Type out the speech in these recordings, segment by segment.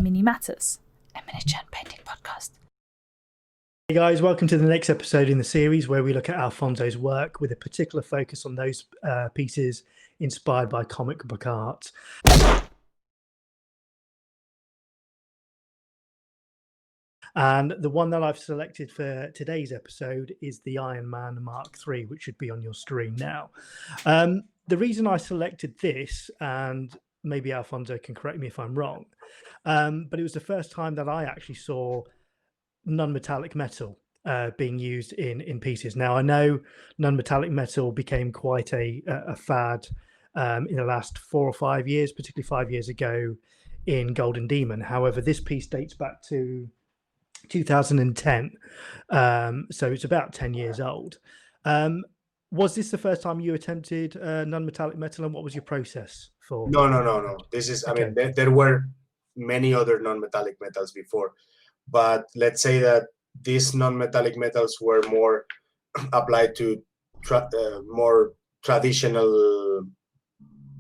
Mini Matters, a miniature painting podcast. Hey guys, welcome to the next episode in the series where we look at Alfonso's work with a particular focus on those pieces inspired by comic book art. And the one that I've selected for today's episode is the Ironman Mark III, which should be on your screen now. The reason I selected this, and maybe Alfonso can correct me if I'm wrong, but it was the first time that I actually saw non-metallic metal being used in pieces. Now, I know non-metallic metal became quite a fad in the last 4 or 5 years, particularly 5 years ago in Golden Demon. However, this piece dates back to 2010, so it's about 10 years old. Was this the first time you attempted non-metallic metal, and what was your process for? No. This is, Okay. I mean, there were many other non-metallic metals before, but let's say that these non-metallic metals were more applied to more traditional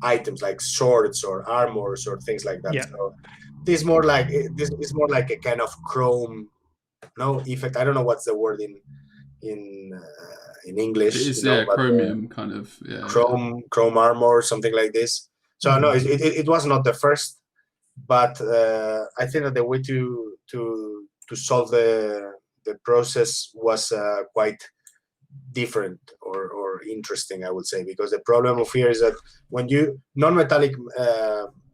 items like swords or armors or things like that. Yeah. So this is more like a kind of chrome, effect. I don't know what's the word in English. It is chromium kind of chrome armor or something like this. So no, it was not the first, but I think that the way to solve the process was quite different or interesting, I would say, because the problem of here is that when you non-metallic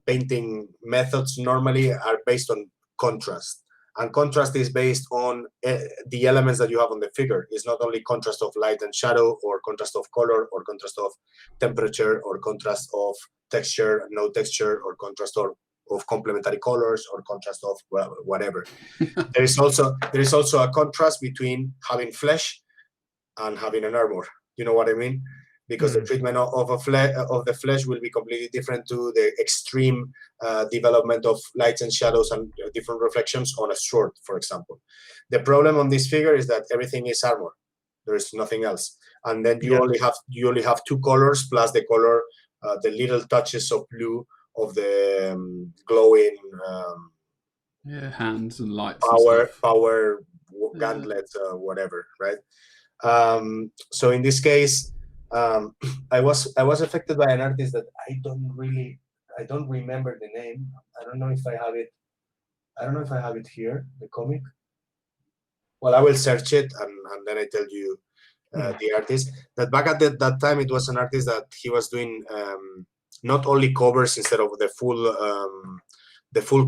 painting methods normally are based on contrast, and contrast is based on the elements that you have on the figure. It's not only contrast of light and shadow, or contrast of color, or contrast of temperature, or contrast of texture, no texture, or contrast of complementary colors, or contrast of whatever. There is also a contrast between having flesh and having an armor. You know what I mean? Because the treatment of the flesh will be completely different to the extreme development of lights and shadows and different reflections on a sword, for example. The problem on this figure is that everything is armor. There is nothing else, and then you only have two colors plus the color, the little touches of blue of the glowing hands and lights, power gauntlets, whatever, right? So in this case, I was affected by an artist that I don't remember the name. I don't know if I have it here, the comic. Well, I will search it and then I tell you the artist. That back at that time, it was an artist that he was doing not only covers instead of the full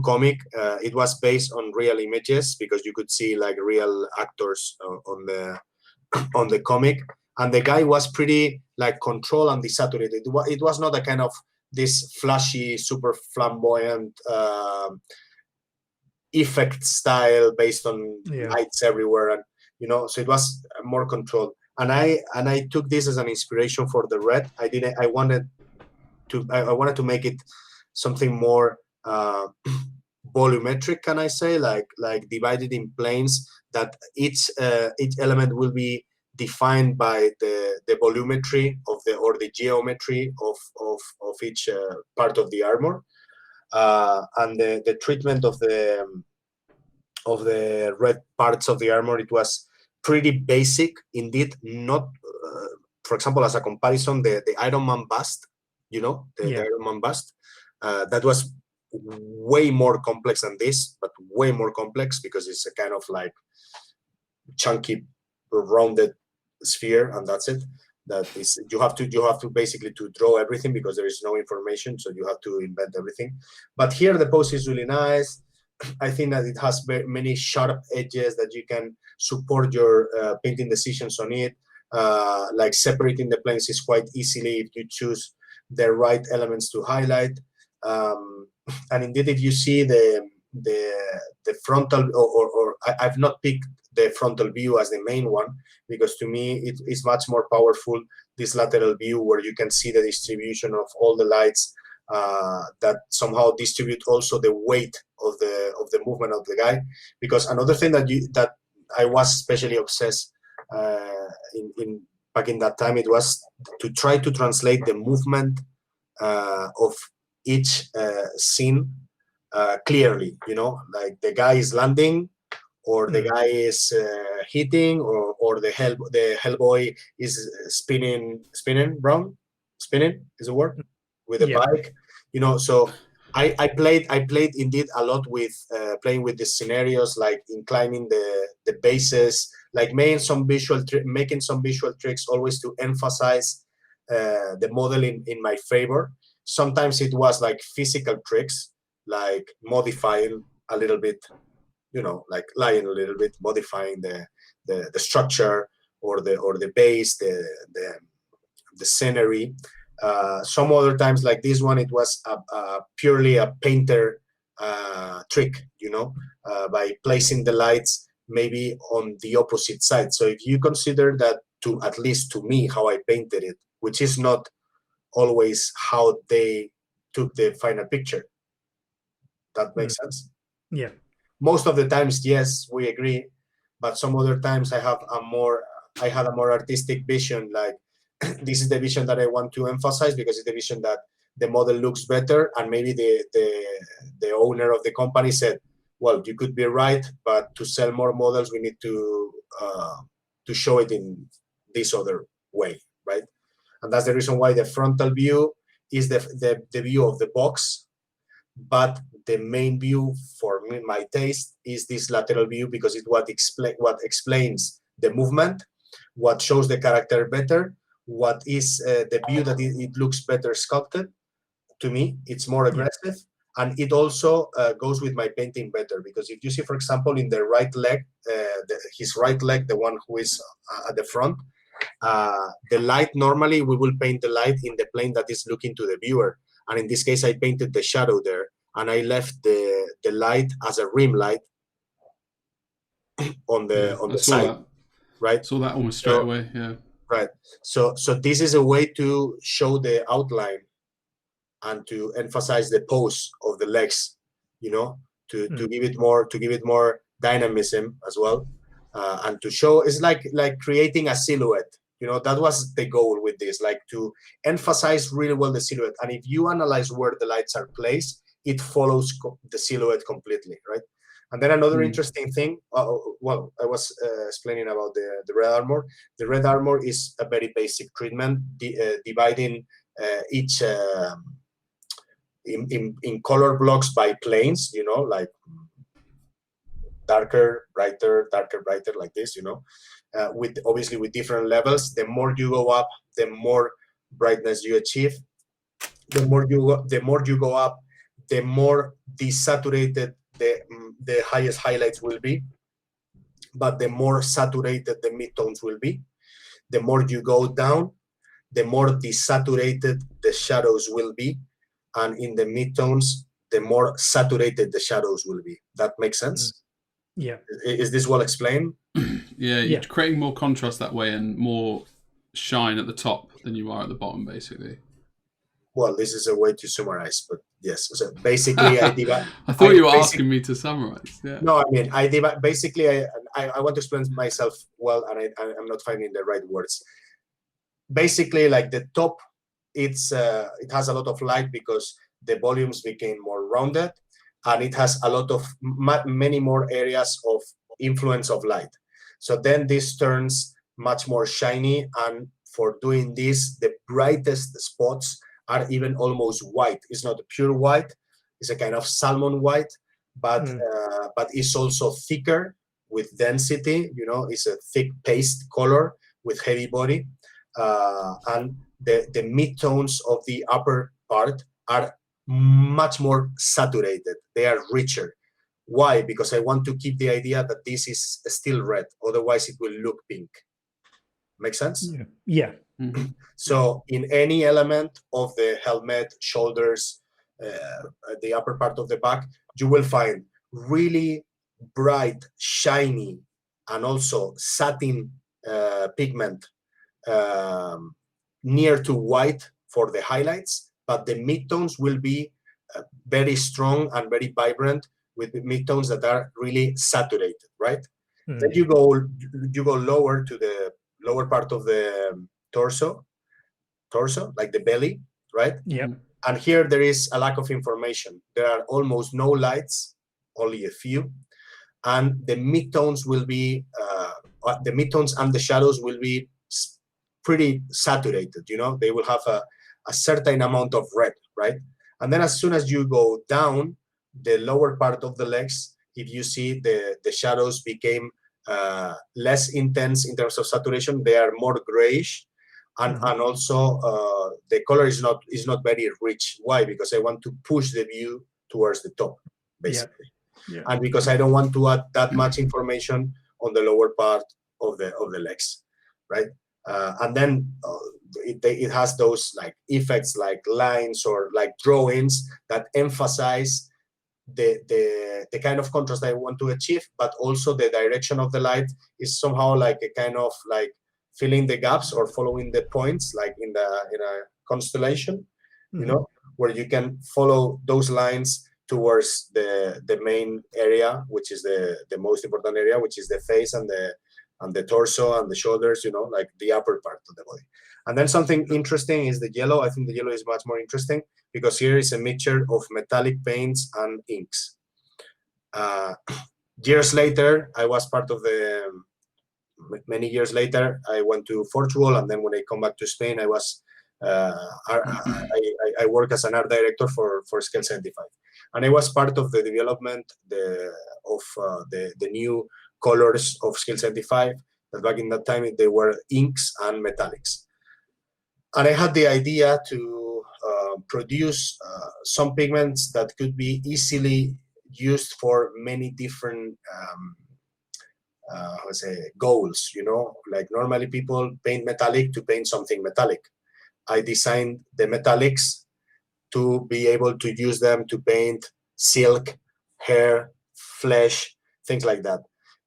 comic. It was based on real images, because you could see like real actors on the comic. And the guy was pretty like controlled and desaturated. It was not a kind of this flashy, super flamboyant effect style based on lights everywhere, and so it was more controlled. And I took this as an inspiration for the red. I wanted to make it something more volumetric, can I say, like divided in planes, that each element will be defined by the volumetry of the geometry of each part of the armor, and the treatment of the red parts of the armor. It was pretty basic indeed. Not, for example, as a comparison, the Iron Man bust, the Iron Man bust, that was way more complex than this, but way more complex, because it's a kind of like chunky, rounded sphere, and that's it. That is, you have to basically to draw everything, because there is no information, so you have to invent everything. But here the pose is really nice. I think that it has very many sharp edges that you can support your painting decisions on it. Like separating the planes is quite easily if you choose the right elements to highlight. And indeed, if you see the frontal, or I've not picked the frontal view as the main one, because to me it is much more powerful, this lateral view, where you can see the distribution of all the lights that somehow distribute also the weight of the movement of the guy. Because another thing that I was especially obsessed in back in that time, it was to try to translate the movement of each scene clearly, like the guy is landing, or the guy is hitting, or the Hellboy is spinning is the word, with a bike, so I played indeed a lot with playing with the scenarios, like inclining the bases, like making some visual tricks, always to emphasize the model in my favor. Sometimes it was like physical tricks, like modifying a little bit, like lying a little bit, modifying the structure or the base, the scenery. Some other times, like this one, it was purely a painter trick, by placing the lights maybe on the opposite side. So if you consider that, at least to me, how I painted it, which is not always how they took the final picture. That makes sense? Yeah. Most of the times, yes, we agree, but some other times I had a more artistic vision, like this is the vision that I want to emphasize because it's the vision that the model looks better, and maybe the owner of the company said, well, you could be right, but to sell more models, we need to show it in this other way, right? And that's the reason why the frontal view is the view of the box, but the main view for me, my taste, is this lateral view, because it's what explains the movement, what shows the character better, what is the view that it looks better sculpted. To me, it's more aggressive, and it also goes with my painting better, because if you see, for example, in the right leg, his right leg, the one who is at the front, the light, normally we will paint the light in the plane that is looking to the viewer. And in this case, I painted the shadow there, and I left the light as a rim light on the side. That. Right? Saw that almost straight away. Yeah. Right. So this is a way to show the outline and to emphasize the pose of the legs, to give it more dynamism as well, and to show, it's like creating a silhouette. That was the goal with this, like to emphasize really well the silhouette. And if you analyze where the lights are placed, it follows the silhouette completely, right? And then another interesting thing, I was explaining about the red armor. The red armor is a very basic treatment, dividing each in color blocks by planes, like darker, brighter, like this, with obviously with different levels. The more you go up, the more brightness you achieve. The more you go up, the more desaturated the highest highlights will be, but the more saturated the midtones will be. The more you go down, the more desaturated the shadows will be, and in the midtones, the more saturated the shadows will be. That makes sense? Yeah. Is this well explained? Yeah, you're creating more contrast that way and more shine at the top than you are at the bottom, basically. Well, this is a way to summarize, but yes. So basically, I divide. I thought you were asking me to summarize. Yeah. No, I mean, I divide. Basically, I want to explain myself well, and I'm not finding the right words. Basically, like the top, it has a lot of light because the volumes became more rounded, and it has a lot of many more areas of influence of light. So then this turns much more shiny, and for doing this, the brightest spots are even almost white. It's not a pure white; it's a kind of salmon white, but it's also thicker with density. It's a thick paste color with heavy body, and the midtones of the upper part are much more saturated. They are richer. Why? Because I want to keep the idea that this is still red. Otherwise, it will look pink. Make sense? Yeah. Mm-hmm. So in any element of the helmet, shoulders, the upper part of the back, you will find really bright, shiny, and also satin pigment near to white for the highlights, but the midtones will be very strong and very vibrant, with midtones that are really saturated, right? Then you go lower to the lower part of the torso, like the belly, right? Yeah. And here there is a lack of information. There are almost no lights, only a few, and the midtones will be the midtones and the shadows will be pretty saturated. They will have a certain amount of red, right? And then as soon as you go down the lower part of the legs, if you see the shadows became less intense in terms of saturation, they are more grayish. And also the color is not very rich. Why? Because I want to push the view towards the top, basically. Yeah. And because I don't want to add that much information on the lower part of the legs, right? And then it has those like effects, like lines or like drawings that emphasize the kind of contrast I want to achieve, but also the direction of the light is somehow like a kind of like filling the gaps or following the points, like in a constellation, where you can follow those lines towards the main area, which is the most important area, which is the face and the torso and the shoulders, like the upper part of the body. And then something interesting is the yellow. I think the yellow is much more interesting because here is a mixture of metallic paints and inks. Years later, I was part of many years later, I went to Portugal, and then when I come back to Spain, I was I work as an art director for Scale 75, and I was part of the development of the new colors of Scale 75. That back in that time they were inks and metallics, and I had the idea to produce some pigments that could be easily used for many different goals, like normally people paint metallic to paint something metallic. I designed the metallics to be able to use them to paint silk, hair, flesh, things like that,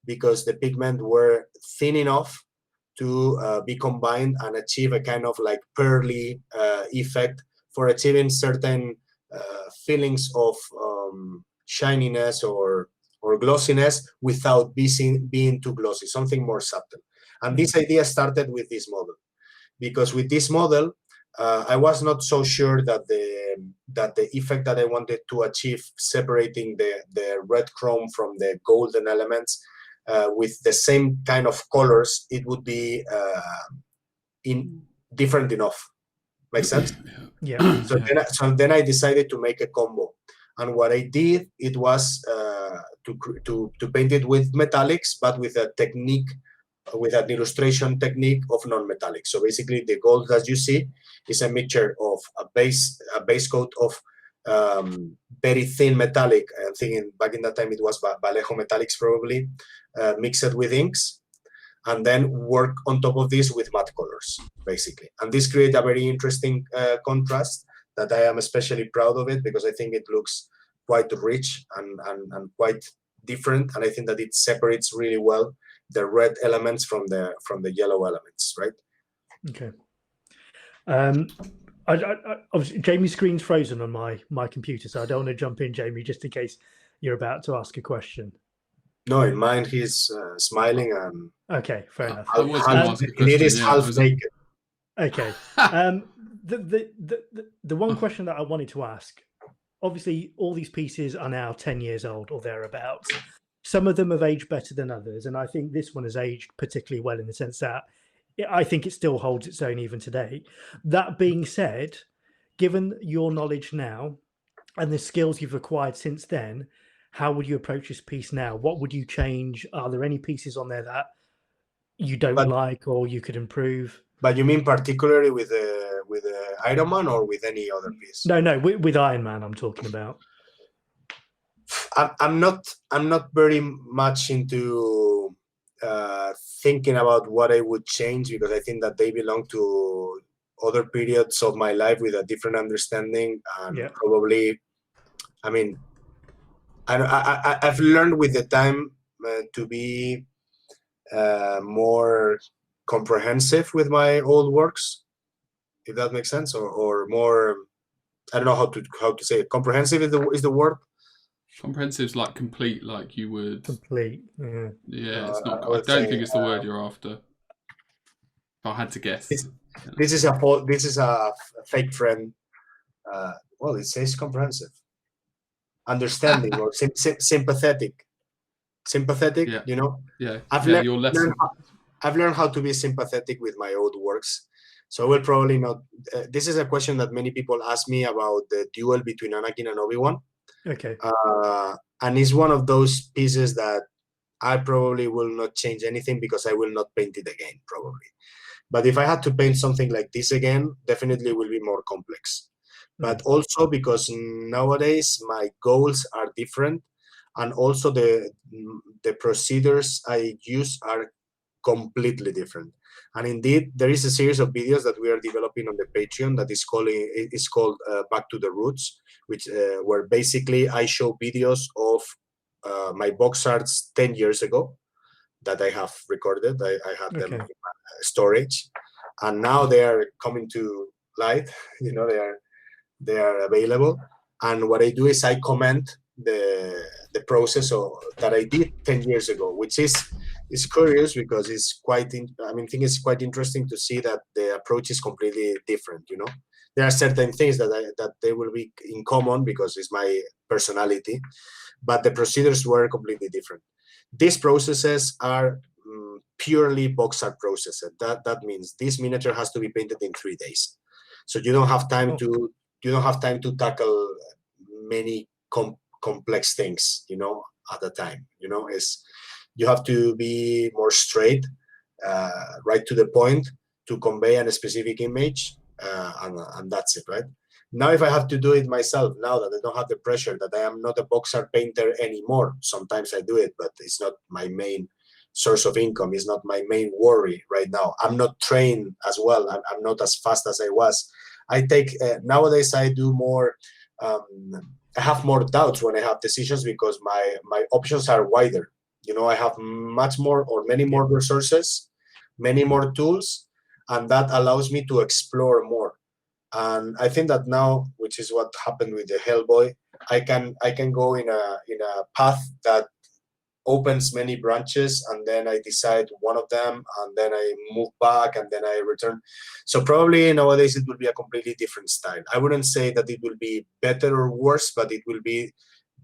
because the pigment were thin enough to be combined and achieve a kind of like pearly effect for achieving certain feelings of shininess or glossiness without being too glossy, something more subtle. And this idea started with this model, because with this model, I was not so sure that the effect that I wanted to achieve, separating the red chrome from the golden elements with the same kind of colors, it would be different enough. Make sense? Yeah. So then I decided to make a combo. And what I did, it was to paint it with metallics, but with a technique, with an illustration technique of non-metallic. So basically, the gold that you see is a mixture of a base coat of very thin metallic. I'm thinking back in that time it was Vallejo metallics probably, mixed with inks, and then work on top of this with matte colors, basically. And this creates a very interesting contrast that I am especially proud of it, because I think it looks quite rich and quite different, and I think that it separates really well the red elements from the yellow elements, right? Okay. Obviously, Jamie's screen's frozen on my computer, so I don't want to jump in, Jamie, just in case you're about to ask a question. No, in mine he's smiling and. Okay, fair enough. It is half naked. Okay. The one question that I wanted to ask, obviously all these pieces are now 10 years old or thereabouts. Some of them have aged better than others, and I think this one has aged particularly well in the sense that I think it still holds its own even today. That being said, given your knowledge now and the skills you've acquired since then, how would you approach this piece now? What would you change? Are there any pieces on there that you don't like or you could improve? But you mean particularly with Ironman or with any other piece? No, with Ironman I'm talking about. I'm not very much into thinking about what I would change, because I think that they belong to other periods of my life with a different understanding, and probably, I mean, I've learned with the time to be more comprehensive with my old works, if that makes sense, or more. I don't know how to say it. Comprehensive is the word. Comprehensive is like complete, like you would. Complete. Yeah, it's not. I don't think it's the word you're after. If I had to guess. This is a fake friend Well, it says comprehensive, understanding, or sympathetic. Sympathetic, Yeah. you know. Yeah. I've learned how to be sympathetic with my own works. So I will probably not. This is a question that many people ask me about the duel between Anakin and Obi-Wan. Okay. And it's one of those pieces that I probably will not change anything because I will not paint it again, probably. But if I had to paint something like this again, definitely will be more complex. But also because nowadays my goals are different, and also the procedures I use are completely different. And indeed, there is a series of videos that we are developing on the Patreon that is called Back to the Roots, which where basically I show videos of my box arts 10 years ago that I have recorded. I had them in my storage, and now they are coming to light. You know, they are available. And what I do is I comment the process that I did 10 years ago, which is curious because it's quite. I think it's quite interesting to see that the approach is completely different. You know, there are certain things that they will be in common because it's my personality, but the procedures were completely different. These processes are purely box art processes. That means this miniature has to be painted in 3 days, so you don't have time to tackle many complex things, you know, at a time. You know, you have to be more straight, right to the point, to convey a specific image, and that's it, right? Now, if I have to do it myself, now that I don't have the pressure, that I am not a box art painter anymore, sometimes I do it, but it's not my main source of income. It's not my main worry right now. I'm not trained as well. I'm not as fast as I was. I take nowadays I do more. I have more doubts when I have decisions because my options are wider. You know, I have many more resources, many more tools, and that allows me to explore more. And I think that now, which is what happened with the Hellboy, I can go in a path that opens many branches, and then I decide one of them, and then I move back, and then I return. So probably nowadays it will be a completely different style. I wouldn't say that it will be better or worse, but it will be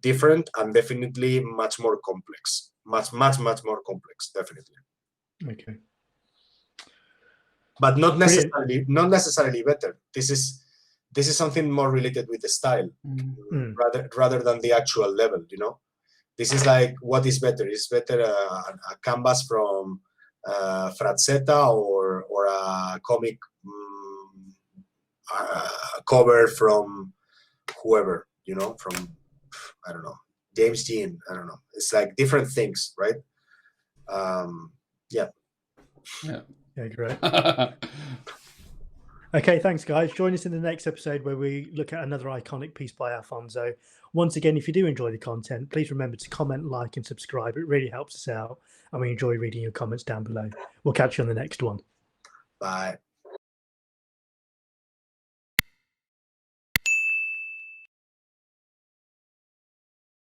different and definitely much more complex. Much more complex, definitely. Okay. But not necessarily better. This is something more related with the style, rather than the actual level, you know. This is like, what is better? Is better a canvas from Frazetta or a comic cover from whoever, you know, from, I don't know, James Jean, I don't know. It's like different things, right? Yeah. Yeah, great. Okay, thanks, guys. Join us in the next episode where we look at another iconic piece by Alfonso. Once again, if you do enjoy the content, please remember to comment, like, and subscribe. It really helps us out, and we enjoy reading your comments down below. We'll catch you on the next one. Bye.